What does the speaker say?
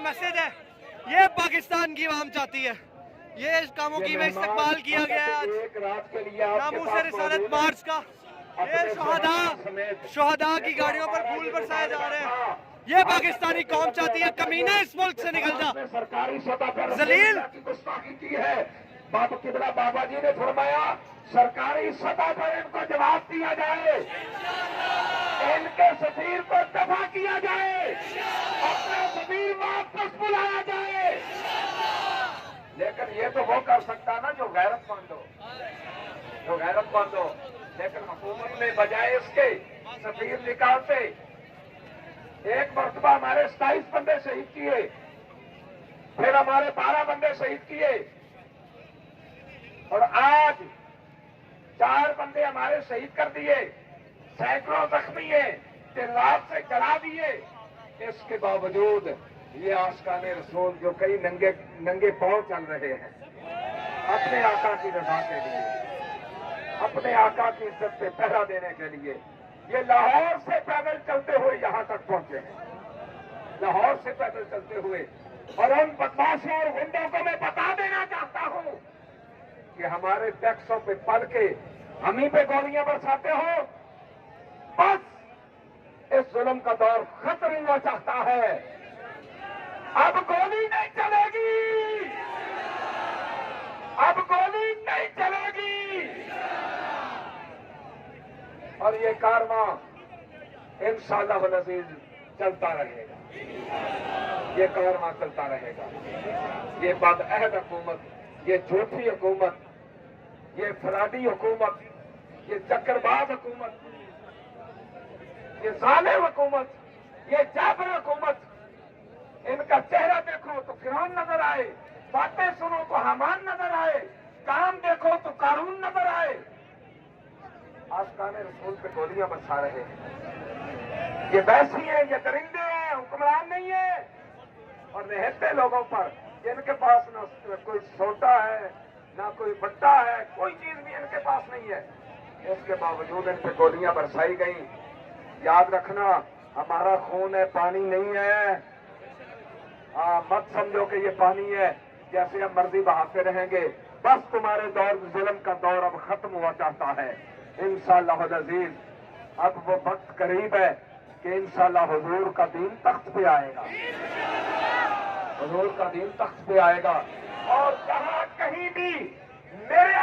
Message है, ये पाकिस्तान की आवाम चाहती है। ये कामों की में इस्तेमाल किया गया है आज नामूस रिसालत मार्च का। ये शोहदा की गाड़ियों पर फूल बरसाए जा रहे हैं। ये पाकिस्तानी कौम चाहती है कमीने इस मुल्क से निकल जा। सरकारी सतह पर जलील की गुस्ताखी की है। बाबा किबला बाबा जी ने फरमाया सरकारी सतह पर इनको जवाब दिया जाए, इनके सफीर को दफा किया जाए, अपना सफीर वापस बुलाया जाए। लेकिन ये तो वो कर सकता ना जो गैरतमंद हो, लेकिन हुकूमत ने बजाय इसके सफीर निकालते। एक मरतबा हमारे 27 बंदे शहीद किए, फिर हमारे 12 बंदे शहीद किए, और आज 4 बंदे हमारे शहीद कर दिए, सैकड़ों जख्मी हैं, रात से जला दिए। इसके बावजूद ये आशिकाने रसूल जो कई नंगे पांव चल रहे हैं अपने आका की रजा के लिए, अपने आका की इज्जत पे पहरा देने के लिए, ये लाहौर से पैदल चलते हुए यहां तक पहुंचे हैं, लाहौर से पैदल चलते हुए। और उन बदमाशों और गुंडों को मैं बता देना चाहता हूं कि हमारे टैक्सों पे पल के हम ही पे गोलियां बरसाते हो। बस इस जुल्म का दौर खत्म हुआ चाहता है, अब गोली नहीं चलेगी, अब गोली नहीं चलेगी। और ये कारवां इंशाअल्लाह अज़ीज़ चलता रहेगा, ये कारवां चलता रहेगा। ये बदअहद हुकूमत, ये झूठी हुकूमत, ये फराडी हुकूमत, ये चक्करबाज हुकूमत, ये जालिम हुकूमत, ये जाबिर हुकूमत, इनका चेहरा देखो तो फिरौन नजर आए, बातें सुनो तो हमान नजर आए, काम देखो तो कारून नजर आए। आशिकाने रसूल पे गोलियां बरसा रहे हैं। ये वैसी हैं, ये दरिंदे हैं, हुक्मरान नहीं है। और निहत्ते लोगों पर जिनके पास न कोई सोटा है, ना कोई बट्टा है, कोई चीज भी इनके पास नहीं है, इसके बावजूद इन पे गोलियां बरसाई गई। याद रखना, हमारा खून है, पानी नहीं है। मत समझो कि ये पानी है जैसे हम मर्जी बहाते रहेंगे। बस तुम्हारे दौर जुल्म का दौर अब खत्म हुआ चाहता है इंशाअल्लाह अज़ीज़। अब वो वक्त करीब है कि इंशाअल्लाह हुजूर का दीन तख्त पे आएगा, हुजूर का दीन तख्त पे आएगा। और